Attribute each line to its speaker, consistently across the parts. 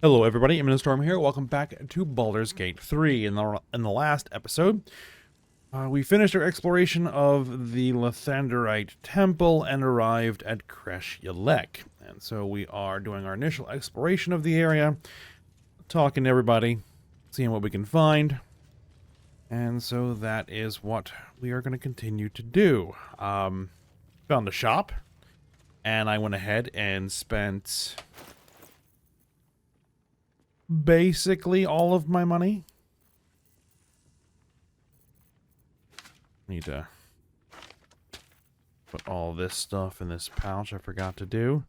Speaker 1: Hello everybody, I'm Storm here. Welcome back to Baldur's Gate 3. In the last episode, we finished our exploration of the Lathanderite Temple and arrived at Kresh Yalek. And so we are doing our initial exploration of the area, talking to everybody, seeing what we can find. And so that is what we are going to continue to do. Found a shop, and I went ahead and spent basically all of my money. Need to put all this stuff in this pouch I forgot to do.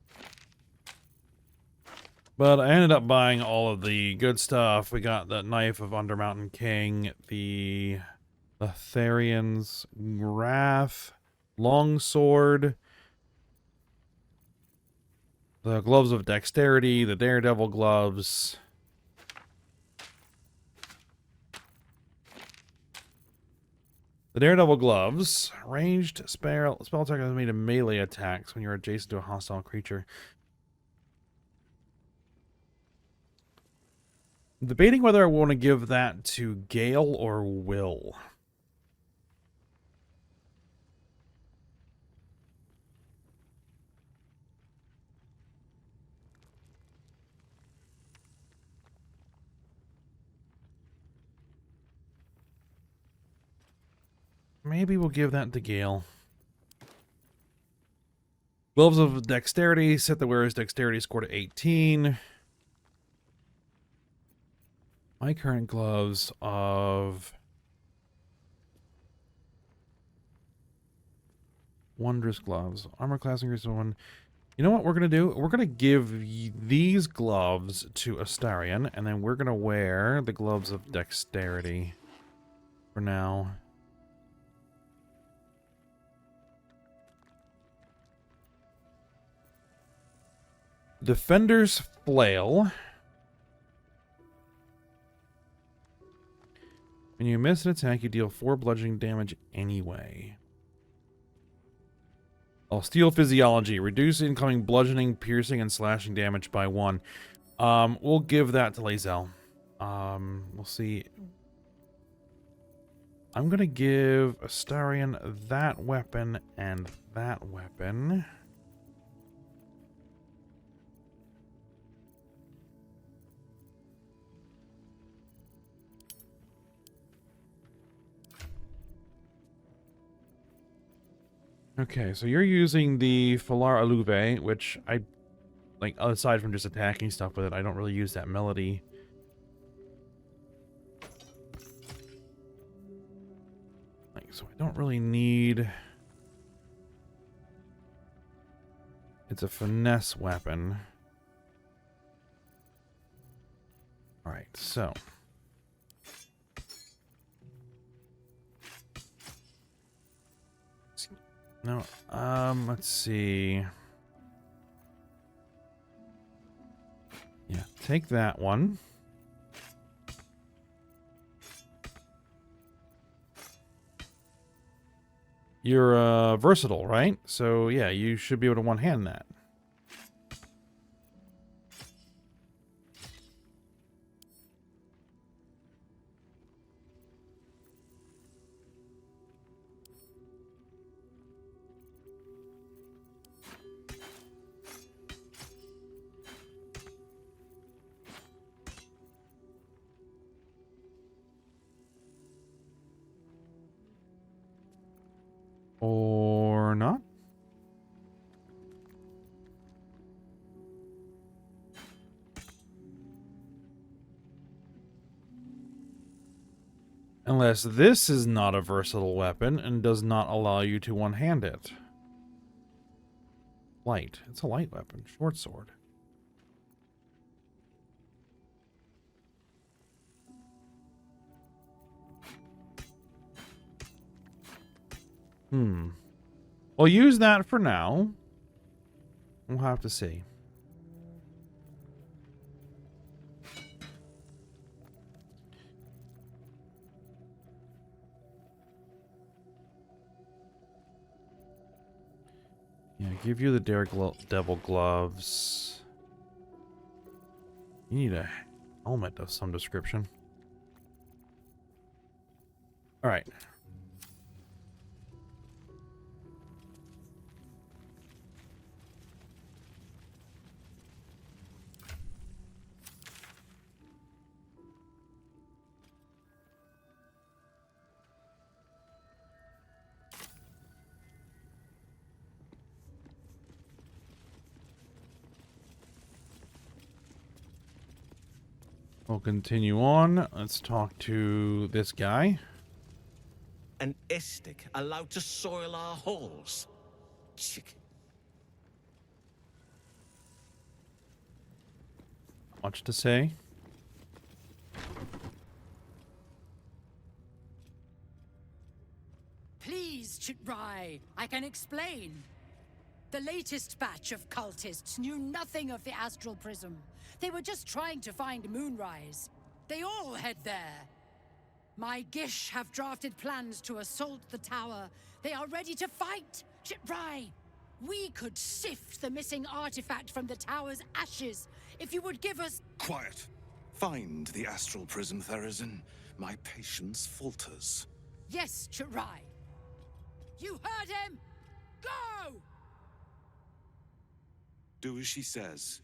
Speaker 1: But I ended up buying all of the good stuff. We got the Knife of Undermountain King, the Larian's Wrath, Longsword, the Gloves of Dexterity, the Daredevil Gloves. The Daredevil Gloves, ranged spell attack is made of melee attacks when you're adjacent to a hostile creature. I'm debating whether I want to give that to Gale or Will. Maybe we'll give that to Gale. Gloves of Dexterity, set the wearer's dexterity score to 18. My current gloves of Wondrous Gloves. Armor class increases 1. You know what we're going to do? We're going to give these gloves to Astarion, and then we're going to wear the Gloves of Dexterity for now. Defender's Flail. When you miss an attack, you deal 4 bludgeoning damage anyway. Oh, Steel Physiology. Reduce incoming bludgeoning, piercing, and slashing damage by 1. We'll give that to Lae'zel. We'll see. I'm going to give Astarion that weapon and that weapon. Okay, so you're using the Falar Aluve, which I, like, aside from just attacking stuff with it, I don't really use that melody. Like, so I don't really need... It's a finesse weapon. Alright, so... No, let's see. Yeah, take that one. You're versatile, right? So yeah, you should be able to one-hand that. Or not? Unless this is not a versatile weapon and does not allow you to one-hand it. Light. It's a light weapon. Short sword. We'll use that for now. We'll have to see. Yeah, give you the Daredevil gloves. You need a helmet of some description. All right. We'll continue on. Let's talk to this guy.
Speaker 2: An Istik allowed to soil our halls. Chicken.
Speaker 1: Much to say.
Speaker 3: Please, Chitrai, I can explain. The latest batch of cultists knew nothing of the astral prism. They were just trying to find Moonrise. They all head there. My Gish have drafted plans to assault the tower. They are ready to fight, Chitrai. We could sift the missing artifact from the tower's ashes if you would give us...
Speaker 4: Quiet. Find the astral prism, Therazin. My patience falters.
Speaker 3: Yes, Chitrai. You heard him! Go!
Speaker 4: Do as she says.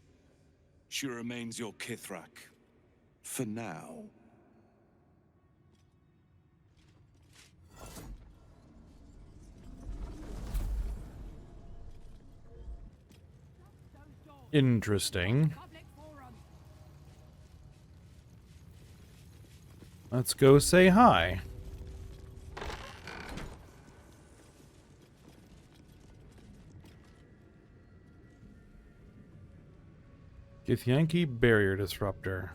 Speaker 4: She remains your Kithrak. For now.
Speaker 1: Interesting. Let's go say hi. Githyanki Barrier Disruptor.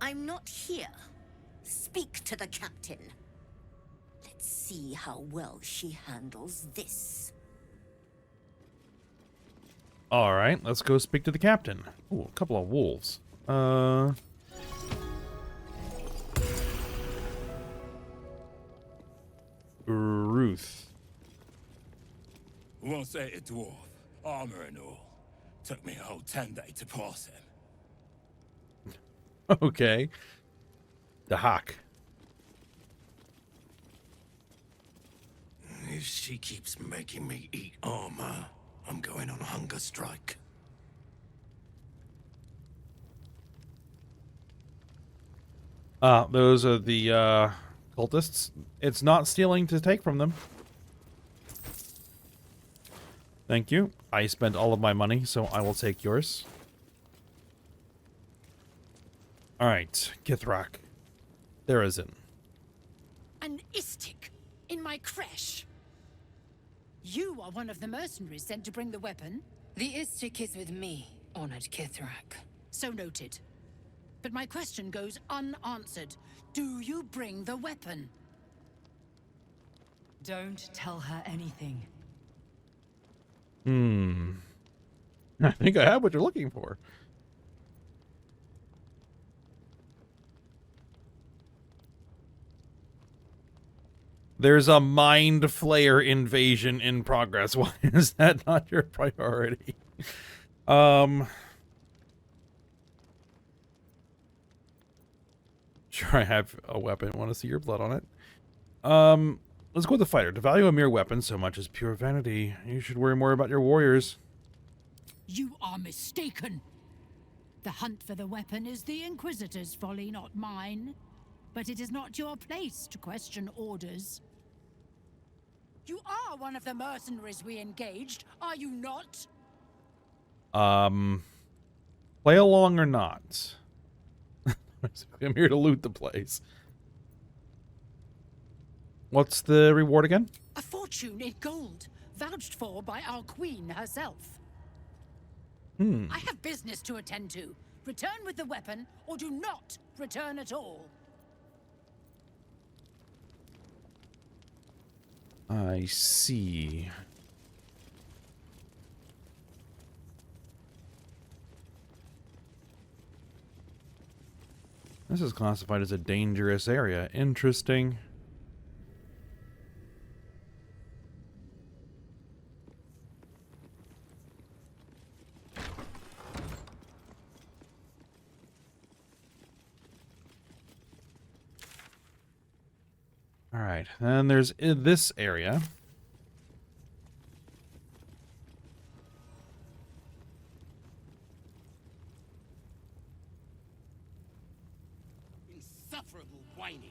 Speaker 5: I'm not here. Speak to the captain. Let's see how well she handles this.
Speaker 1: Alright, let's go speak to the captain. Ooh, a couple of wolves. Ruth.
Speaker 6: Once ate a dwarf, armor and all. Took me a whole 10 days to pass him.
Speaker 1: Okay. The Hawk.
Speaker 6: If she keeps making me eat armor, I'm going on a hunger strike.
Speaker 1: Those are the, cultists. It's not stealing to take from them. Thank you. I spent all of my money, so I will take yours. Alright, Kithrak. Therazin.
Speaker 3: An Istik in my creche. You are one of the mercenaries sent to bring the weapon.
Speaker 7: The Istik is with me, honored Kithrak.
Speaker 3: So noted. But my question goes unanswered. Do you bring the weapon?
Speaker 7: Don't tell her anything.
Speaker 1: I think I have what you're looking for. There's a Mind Flayer invasion in progress. Why is that not your priority? Sure, I have a weapon. Want to see your blood on it? Let's go with the fighter. To value a mere weapon so much as pure vanity, you should worry more about your warriors.
Speaker 3: You are mistaken. The hunt for the weapon is the Inquisitor's folly, not mine. But it is not your place to question orders. You are one of the mercenaries we engaged, are you not?
Speaker 1: Play along or not? I'm here to loot the place. What's the reward again?
Speaker 3: A fortune in gold, vouched for by our queen herself. I have business to attend to. Return with the weapon, or do not return at all.
Speaker 1: I see. This is classified as a dangerous area. Interesting. All right, and there's this area.
Speaker 6: Insufferable whining.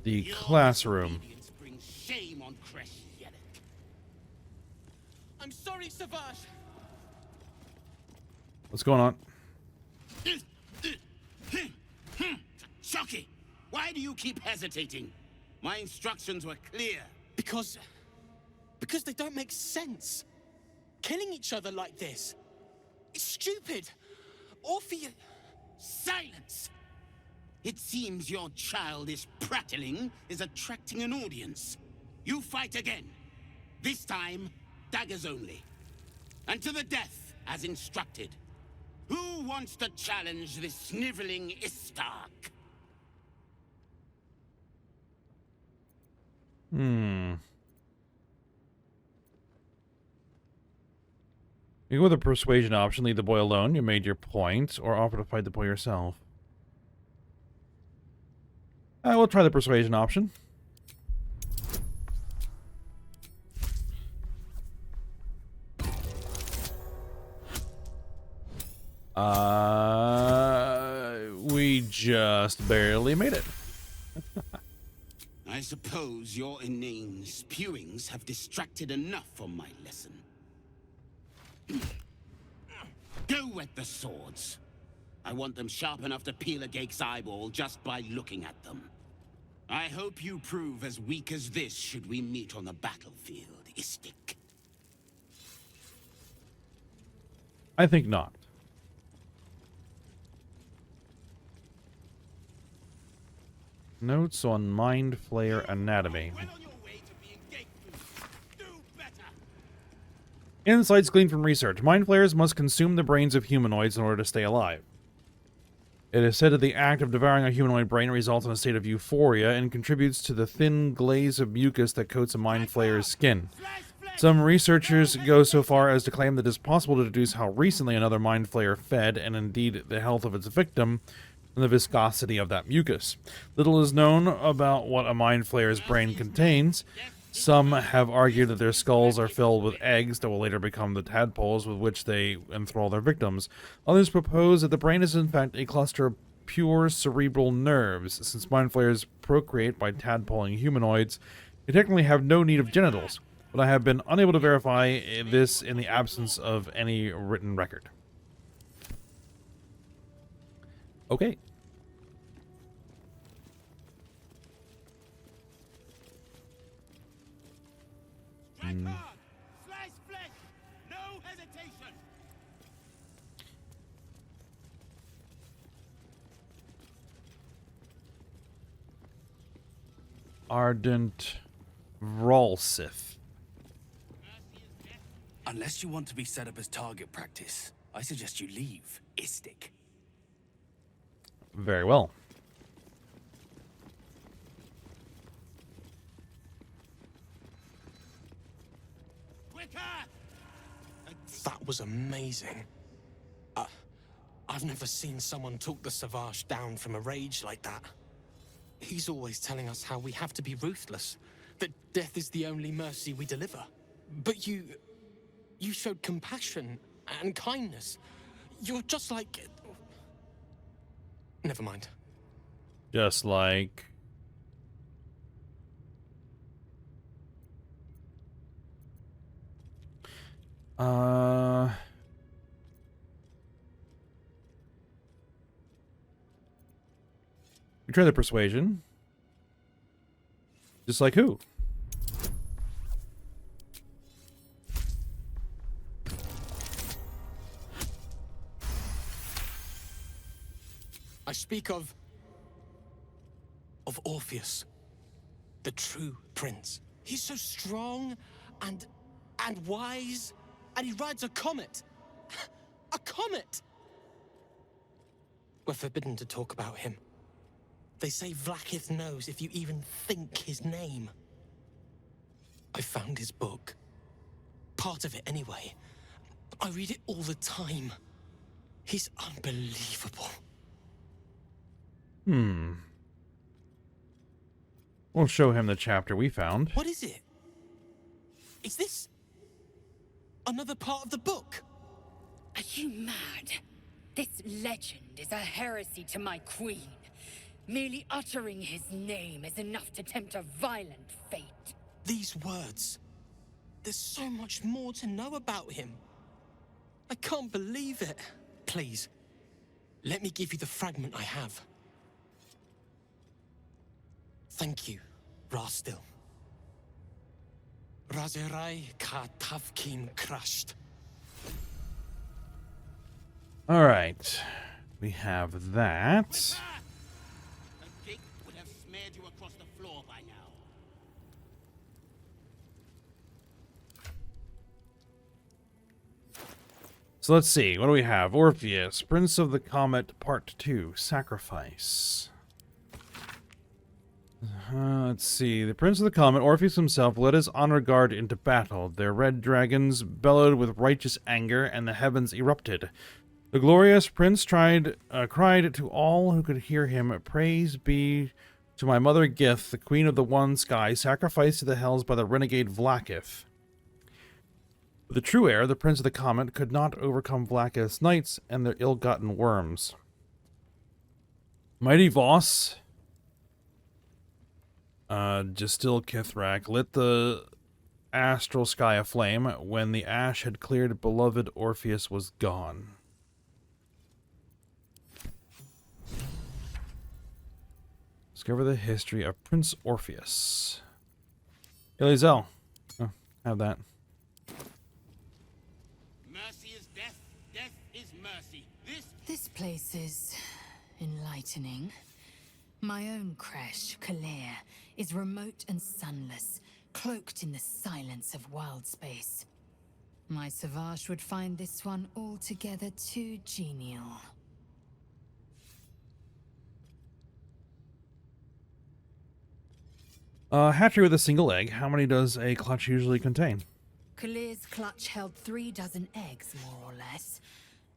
Speaker 1: The
Speaker 6: Your
Speaker 1: classroom.
Speaker 6: disobedience brings shame on Kresh Yelek. I'm sorry, Savage.
Speaker 1: What's going on?
Speaker 6: Chucky, why do you keep hesitating? My instructions were clear.
Speaker 8: Because they don't make sense. Killing each other like this. It's stupid. Orpheus.
Speaker 6: Silence! It seems your childish prattling is attracting an audience. You fight again. This time, daggers only. And to the death, as instructed. Who wants to challenge this sniveling Istark?
Speaker 1: You go with the persuasion option, leave the boy alone, you made your point, or offer to fight the boy yourself. We'll try the persuasion option. We just barely made it.
Speaker 6: I suppose your inane spewings have distracted enough from my lesson. Go wet the swords. I want them sharp enough to peel a Gake's eyeball just by looking at them. I hope you prove as weak as this should we meet on the battlefield, Istik.
Speaker 1: I think not. Notes on Mind Flayer anatomy.
Speaker 6: Well on your way to being Gake-proof. Do better.
Speaker 1: Insights gleaned from research. Mind Flayers must consume the brains of humanoids in order to stay alive. It is said that the act of devouring a humanoid brain results in a state of euphoria and contributes to the thin glaze of mucus that coats a Mind Flayer's skin. Some researchers go so far as to claim that it is possible to deduce how recently another Mind Flayer fed, and indeed the health of its victim, from the viscosity of that mucus. Little is known about what a Mind Flayer's brain contains. Some have argued that their skulls are filled with eggs that will later become the tadpoles with which they enthrall their victims. Others propose that the brain is in fact a cluster of pure cerebral nerves. Since Mind Flayers procreate by tadpoling humanoids, they technically have no need of genitals, but I have been unable to verify this in the absence of any written record. Okay.
Speaker 6: Strike hard! Slice flesh! No hesitation!
Speaker 1: Ardent Vralsith.
Speaker 8: Unless you want to be set up as target practice, I suggest you leave, Istik.
Speaker 1: Very well.
Speaker 6: Quicker!
Speaker 8: That was amazing. I've never seen someone talk the Savage down from a rage like that. He's always telling us how we have to be ruthless, that death is the only mercy we deliver. But you showed compassion and kindness. You're just like... Never mind.
Speaker 1: Just like... We try the persuasion. Just like who?
Speaker 8: I speak of Orpheus, the true prince. He's so strong and wise, and he rides a comet. A comet! We're forbidden to talk about him. They say Vlaakith knows if you even think his name. I found his book. Part of it, anyway. I read it all the time. He's unbelievable.
Speaker 1: We'll show him the chapter we found.
Speaker 8: What is it? Is this another part of the book?
Speaker 7: Are you mad? This legend is a heresy to my queen. Merely uttering his name is enough to tempt a violent fate.
Speaker 8: These words. There's so much more to know about him. I can't believe it. Please, let me give you the fragment I have. Thank you, Rastil. Razerai ka tavkin crushed.
Speaker 1: All right, we have that.
Speaker 6: A gig would have smeared you across the floor by now.
Speaker 1: So let's see, what do we have? Orpheus, Prince of the Comet, Part 2, Sacrifice. Let's see, the Prince of the Comet, Orpheus himself, led his honor guard into battle. Their red dragons bellowed with righteous anger, and the heavens erupted. The glorious prince cried to all who could hear him, "Praise be to my mother Gith, the queen of the one sky, sacrificed to the hells by the renegade Vlaakith." The true heir, the Prince of the Comet, could not overcome Vlaakith's knights and their ill-gotten worms. Mighty Voss, Justil Kithrak, lit the astral sky aflame. When the ash had cleared, beloved Orpheus was gone. Discover the history of Prince Orpheus. Elizel. Oh, have that.
Speaker 6: Mercy is death, death is mercy.
Speaker 7: This place is enlightening. My own creche, Kalir, is remote and sunless, cloaked in the silence of wild space. My Savage would find this one altogether too genial.
Speaker 1: Hatchery with a single egg. How many does a clutch usually contain?
Speaker 7: Kalir's clutch held 3 dozen eggs, more or less,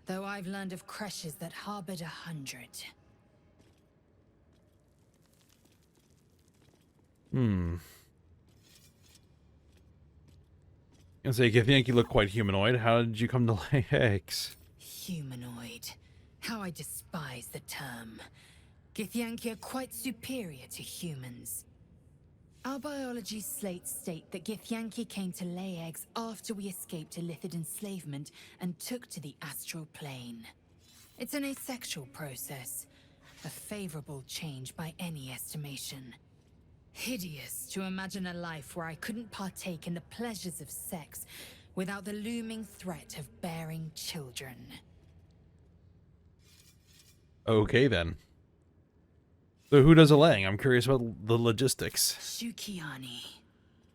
Speaker 7: though I've learned of creches that harbored 100.
Speaker 1: I say, Githyanki, you look quite humanoid. How did you come to lay eggs?
Speaker 7: Humanoid. How I despise the term. Githyanki are quite superior to humans. Our biology slates state that Githyanki came to lay eggs after we escaped Illithid enslavement and took to the astral plane. It's an asexual process, a favorable change by any estimation. Hideous to imagine a life where I couldn't partake in the pleasures of sex without the looming threat of bearing children.
Speaker 1: Okay, then. So who does the laying? I'm curious about the logistics.
Speaker 7: Shukiani.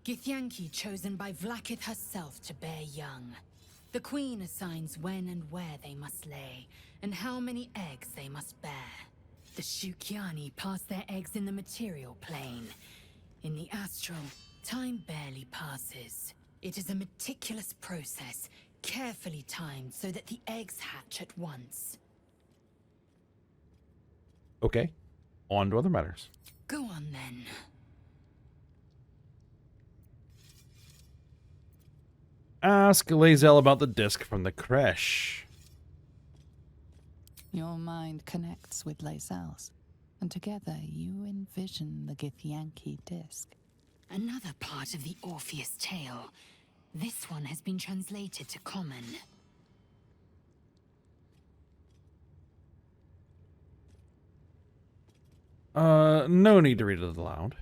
Speaker 7: Githyanki chosen by Vlaakith herself to bear young. The queen assigns when and where they must lay, and how many eggs they must bear. The Shukiani pass their eggs in the material plane. In the astral, time barely passes. It is a meticulous process, carefully timed so that the eggs hatch at once.
Speaker 1: Okay. On to other matters.
Speaker 7: Go on then.
Speaker 1: Ask Lae'zel about the disc from the creche.
Speaker 9: Your mind connects with Lae'zel's, and together you envision the Githyanki disc.
Speaker 7: Another part of the Orpheus tale. This one has been translated to Common.
Speaker 1: No need to read it aloud.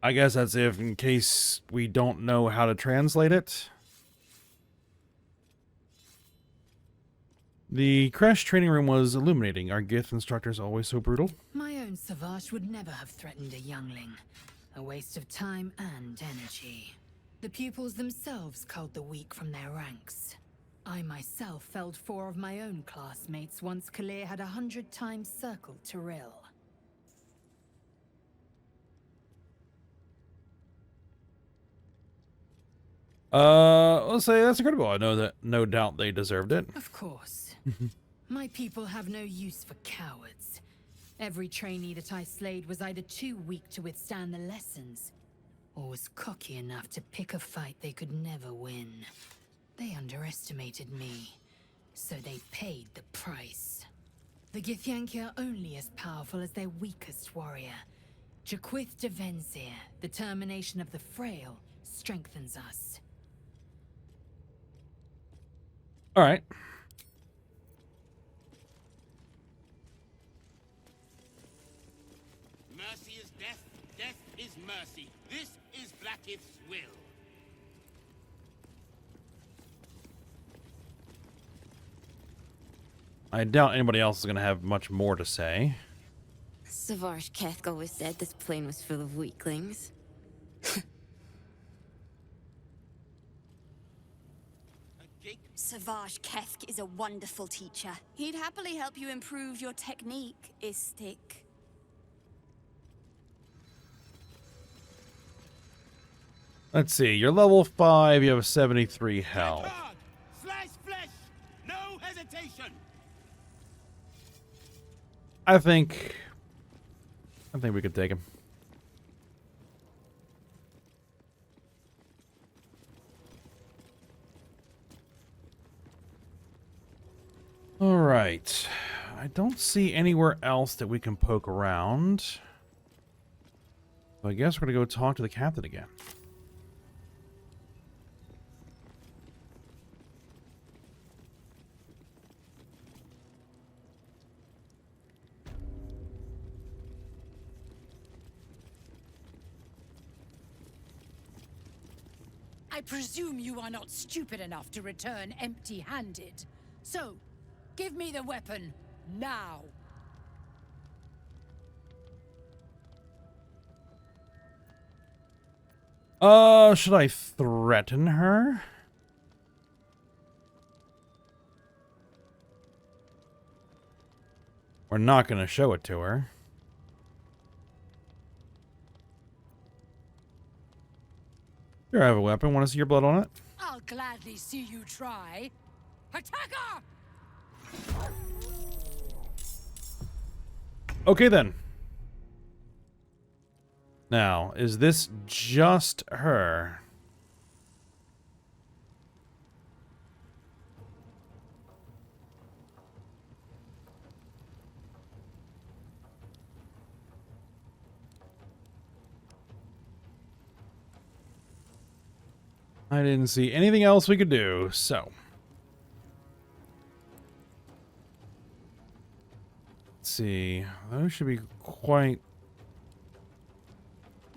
Speaker 1: I guess that's if, in case we don't know how to translate it. The creche training room was illuminating. Are Gith instructors always so brutal?
Speaker 7: My own Savage would never have threatened a youngling. A waste of time and energy. The pupils themselves culled the weak from their ranks. I myself felled 4 of my own classmates once Kalir had 100 times circled Tyrell.
Speaker 1: Let's say that's incredible. I know that no doubt they deserved it.
Speaker 7: Of course. My people have no use for cowards. Every trainee that I slayed was either too weak to withstand the lessons, or was cocky enough to pick a fight they could never win. They underestimated me, so they paid the price. The Githyanki are only as powerful as their weakest warrior. Jaquith Devenzir, the termination of the frail, strengthens us.
Speaker 1: All right.
Speaker 6: Mercy is death, death is mercy. This is Blackith's will.
Speaker 1: I doubt anybody else is going to have much more to say.
Speaker 10: Savage Keth always said this plane was full of weaklings.
Speaker 5: Savage Kethk is a wonderful teacher. He'd happily help you improve your technique, Istik.
Speaker 1: Let's see. You're level 5. You have 73 health.
Speaker 6: Hard. Slice flesh. No hesitation.
Speaker 1: I think we could take him. All right. I don't see anywhere else that we can poke around. So I guess we're going to go talk to the captain again.
Speaker 3: I presume you are not stupid enough to return empty-handed. So, give me the weapon, now.
Speaker 1: Should I threaten her? We're not going to show it to her. Here, I have a weapon. Want to see your blood on it?
Speaker 3: I'll gladly see you try. Attacker!
Speaker 1: Okay, then. Now, is this just her? I didn't see anything else we could do, so. Let's see. Those should be quite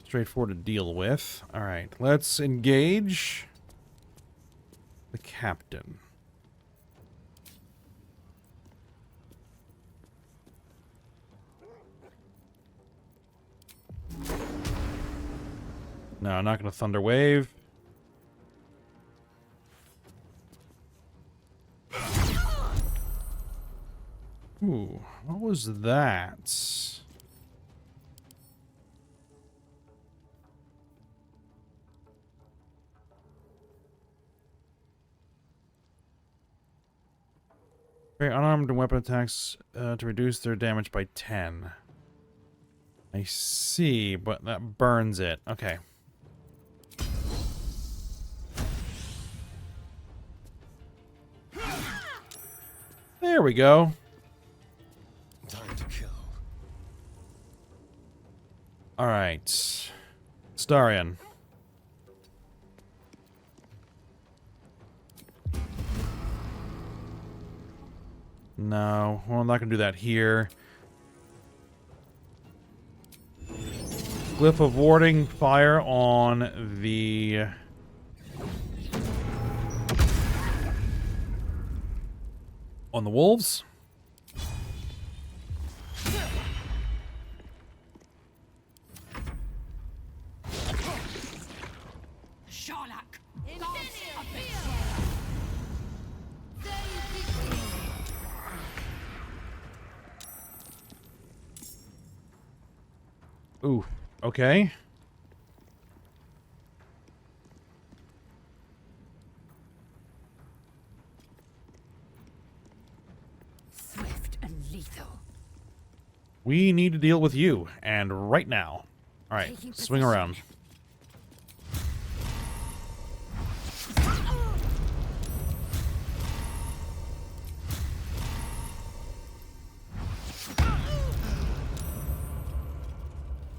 Speaker 1: straightforward to deal with. Alright, let's engage the captain. No, I'm not going to Thunder Wave. Ooh, what was that? Okay, unarmed weapon attacks to reduce their damage by 10. I see, but that burns it. Okay. There we go.
Speaker 8: Time to kill.
Speaker 1: All right. Starion. No, well, I'm not going to do that here. Glyph of warding fire on the... on the wolves.
Speaker 3: Sharlak!
Speaker 1: Ooh, okay.
Speaker 7: lethal.
Speaker 1: We need to deal with you, and right now. All right,
Speaker 7: Taking
Speaker 1: swing
Speaker 7: position.
Speaker 1: around.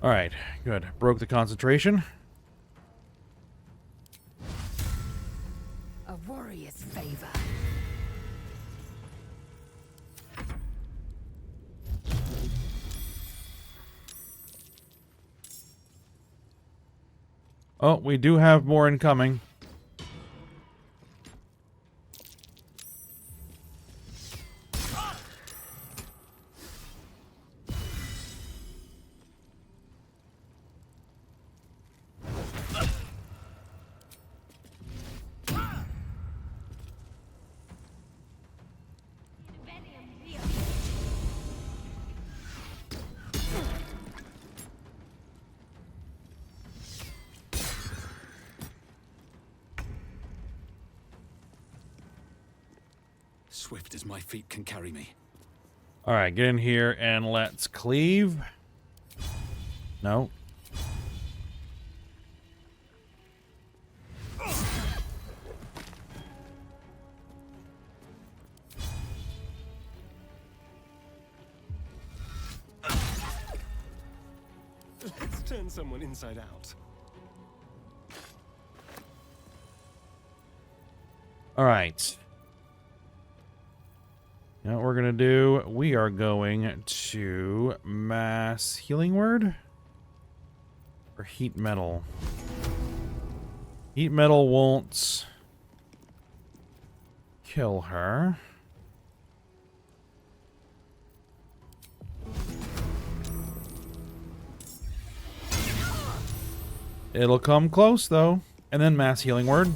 Speaker 1: All right, good. Broke the concentration.
Speaker 7: A warrior's favor.
Speaker 1: Oh, we do have more incoming.
Speaker 4: Swift as my feet can carry me.
Speaker 1: All right, get in here and let's cleave. No.
Speaker 11: Let's turn someone inside out.
Speaker 1: All right. You know what we're going to do? We are going to mass healing word or heat metal. Heat metal won't kill her. It'll come close though. And then mass healing word.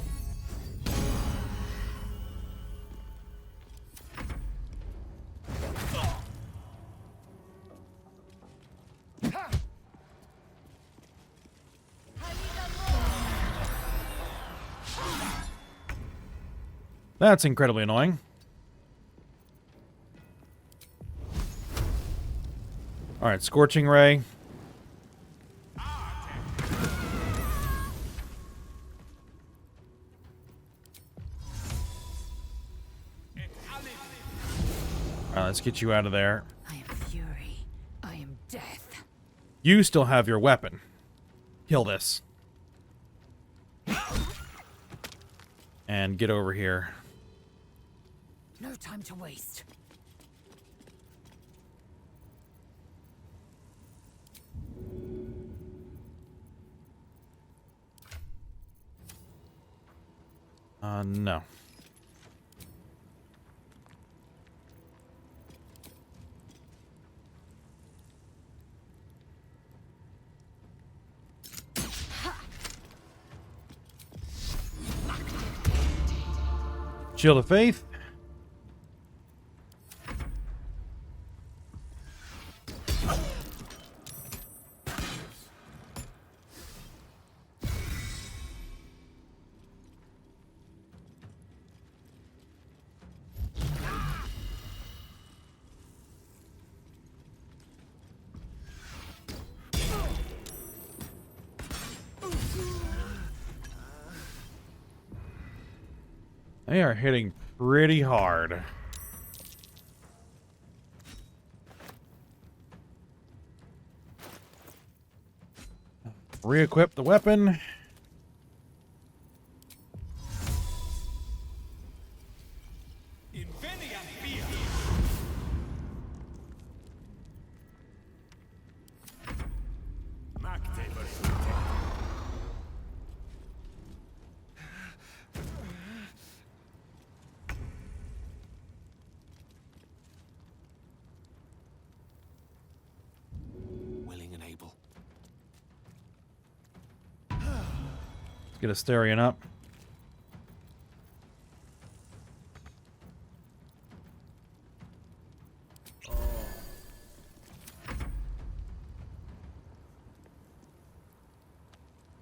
Speaker 1: That's incredibly annoying. All right, Scorching Ray. All right, let's get you out of there.
Speaker 7: I am fury. I am death.
Speaker 1: You still have your weapon. Kill this. And get over here.
Speaker 7: No time to waste.
Speaker 1: No. Shield of Faith. They are hitting pretty hard. Re-equip the weapon.
Speaker 4: Willing and able.
Speaker 1: Get Asterion up.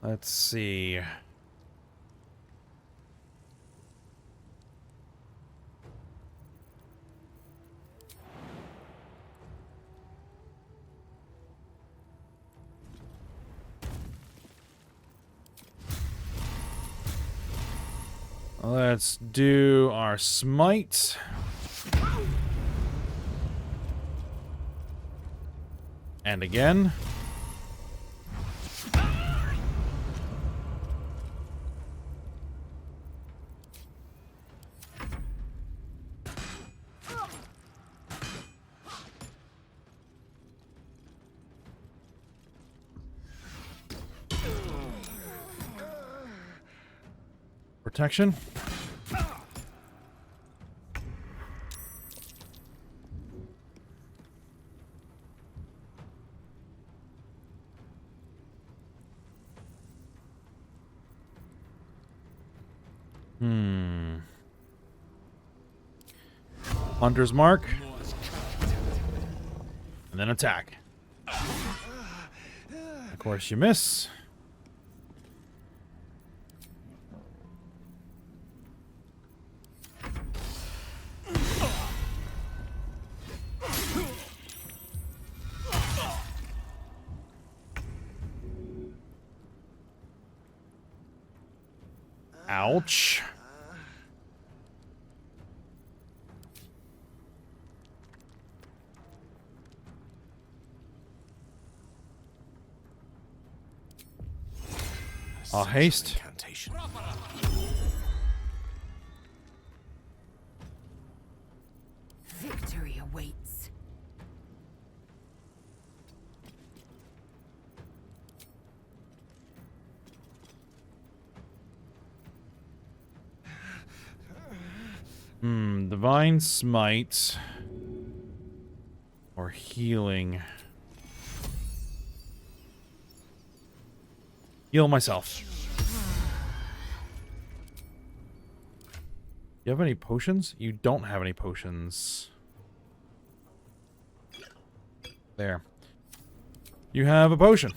Speaker 1: Let's see. Let's do our smite. And again. Protection. Hunter's mark. And then attack. Of course you miss. Ouch. I'll haste.
Speaker 4: Incantation.
Speaker 7: Victory awaits.
Speaker 1: Divine smite. Or healing. Heal myself. You have any potions? You don't have any potions. There. You have a potion.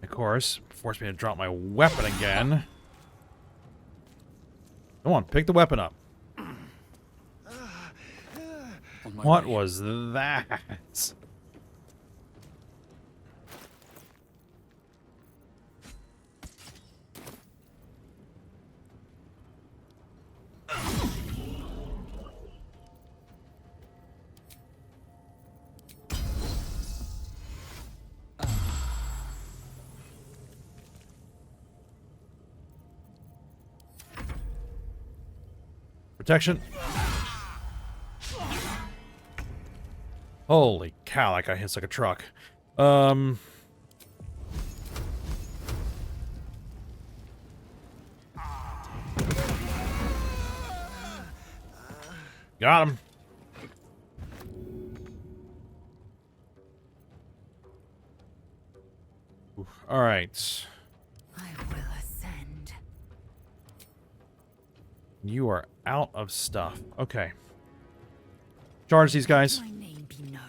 Speaker 1: Of course, forced me to drop my weapon again. Come on, pick the weapon up. What was that? Protection. Holy cow, that guy hits like a truck. Got him. All right.
Speaker 7: I will ascend.
Speaker 1: You are out of stuff. Okay. Charge these guys.
Speaker 7: My name be known.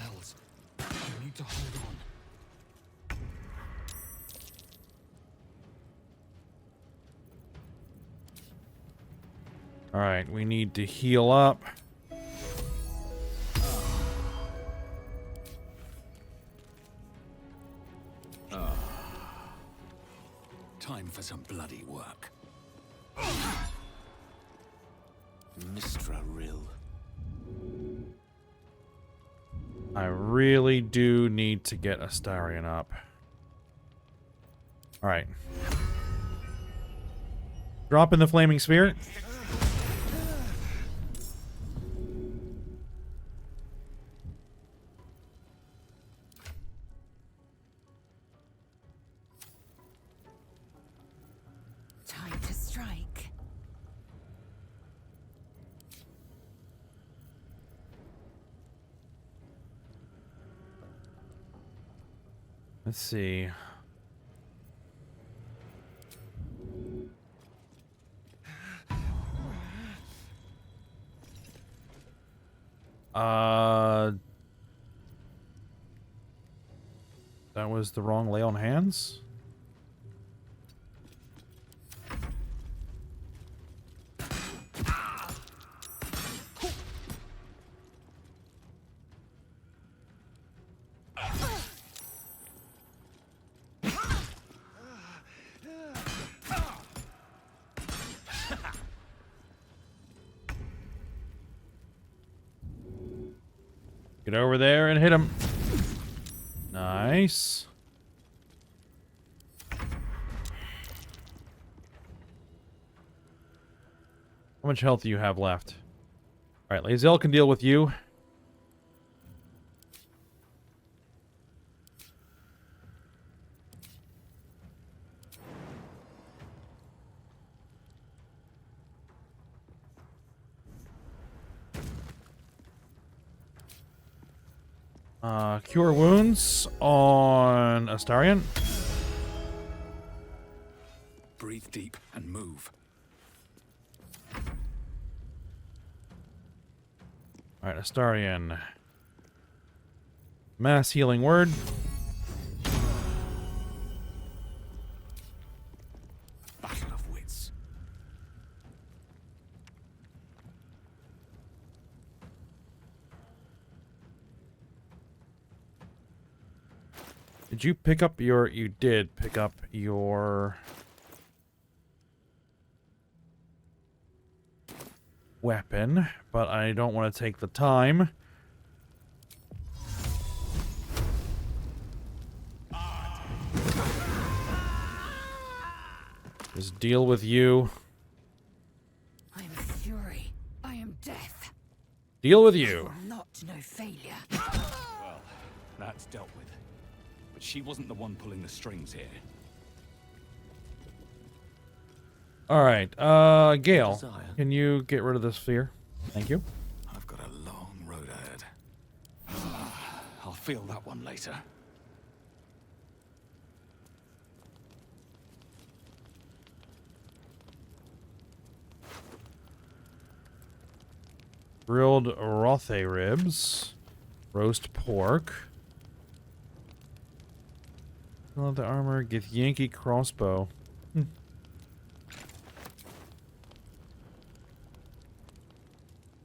Speaker 11: Hells. I need to hold on.
Speaker 1: All right, we need to heal up.
Speaker 4: Time for some bloody work. Mistra Rill.
Speaker 1: I really do need to get Astarion up. All right. Drop in the flaming spear.
Speaker 7: Time to strike.
Speaker 1: Let's see. That was the wrong lay on hands. Get over there and hit him. Nice. How much health do you have left? Alright, Lae'zel can deal with you. Cure wounds on Astarion.
Speaker 4: Breathe deep and move.
Speaker 1: Alright, Astarion. Mass healing word.
Speaker 4: Battle of wits.
Speaker 1: Did you pick up your... You did pick up your... weapon, but I don't want to take the time. Just deal with you.
Speaker 3: I am fury. I am death.
Speaker 1: Deal with you.
Speaker 3: Not no failure.
Speaker 4: Well, that's dealt with. But she wasn't the one pulling the strings here.
Speaker 1: Alright, Gale, can you get rid of this fear? Thank you.
Speaker 4: I've got a long road ahead. I'll feel that one later.
Speaker 1: Grilled rothe ribs. Roast pork. Leather armor, Githyanki crossbow.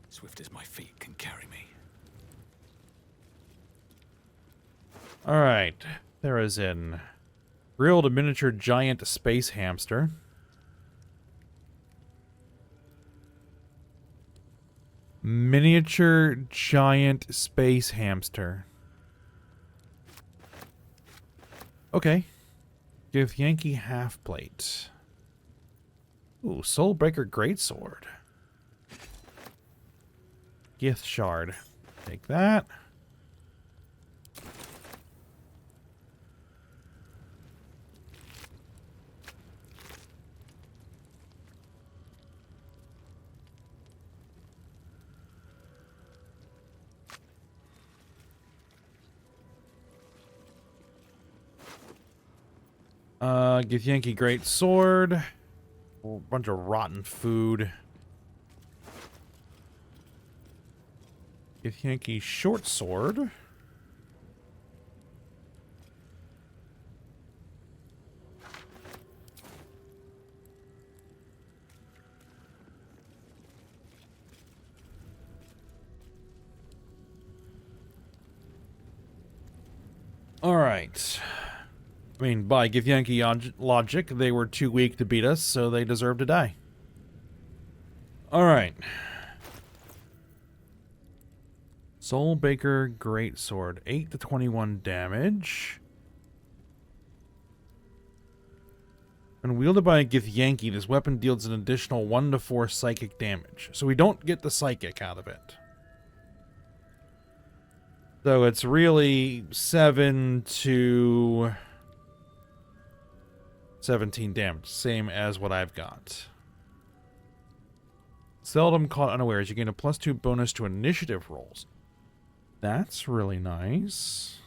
Speaker 4: Swift as my feet can carry me.
Speaker 1: Alright. There is in. Grilled miniature giant space hamster. Miniature giant space hamster. Okay. Githyanki half plate. Ooh, Soulbreaker greatsword. Gith shard. Take that. Githyanki great sword. A bunch of rotten food. Githyanki short sword. All right. I mean, by Githyanki logic, they were too weak to beat us, so they deserve to die. All right. Soulbreaker greatsword, 8 to 21 damage. When wielded by a Githyanki, this weapon deals an additional 1 to 4 psychic damage. So we don't get the psychic out of it. So it's really 7 to 17 damage, same as what I've got. Seldom caught unawares, you gain a +2 bonus to initiative rolls. That's really nice.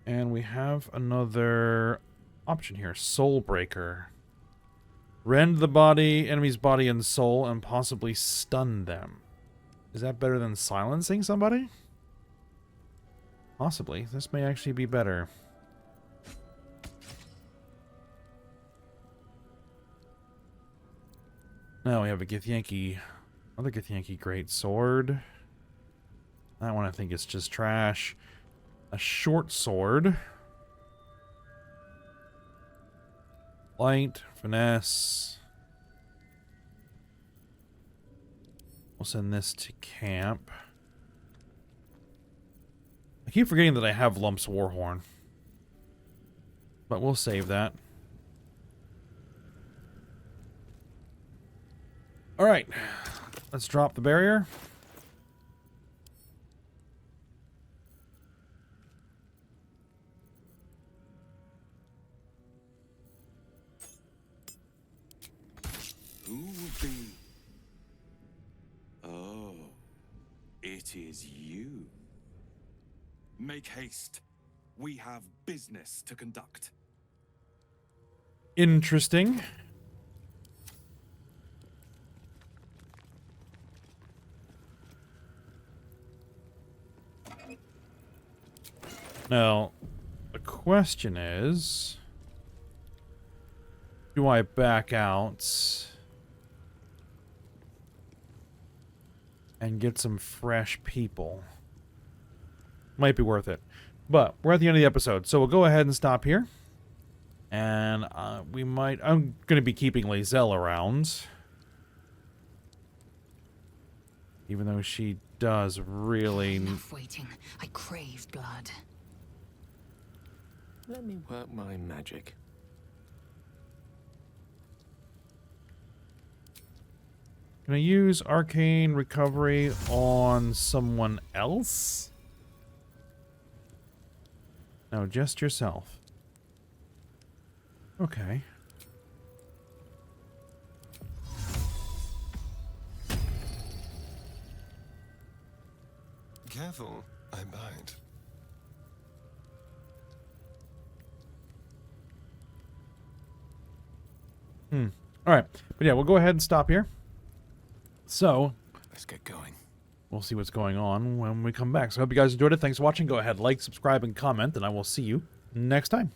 Speaker 1: And we have another option here. Soul Breaker. Rend the enemy's body and soul, and possibly stun them. Is that better than silencing somebody? Possibly. This may actually be better. Now we have a Githyanki. Another Githyanki Great Sword. That one I think is just trash. A short sword. Light, finesse. We'll send this to camp. I keep forgetting that I have Lump's Warhorn. But we'll save that. Alright. Let's drop the barrier.
Speaker 4: Who will be? Oh, it is you. Make haste. We have business to conduct.
Speaker 1: Interesting. Now, the question is, do I back out and get some fresh people? Might be worth it. But we're at the end of the episode, so we'll go ahead and stop here. And I'm going to be keeping Lae'zel around. Even though she does really...
Speaker 7: Enough waiting. I crave blood.
Speaker 8: Let me work my magic.
Speaker 1: Can I use Arcane Recovery on someone else? No, just yourself. Okay.
Speaker 11: Careful, I bite.
Speaker 1: Alright. But yeah, we'll go ahead and stop here. So,
Speaker 11: Let's get going.
Speaker 1: we'll see what's going on when we come back. So I hope you guys enjoyed it. Thanks for watching. Go ahead, like, subscribe, and comment, and I will see you next time.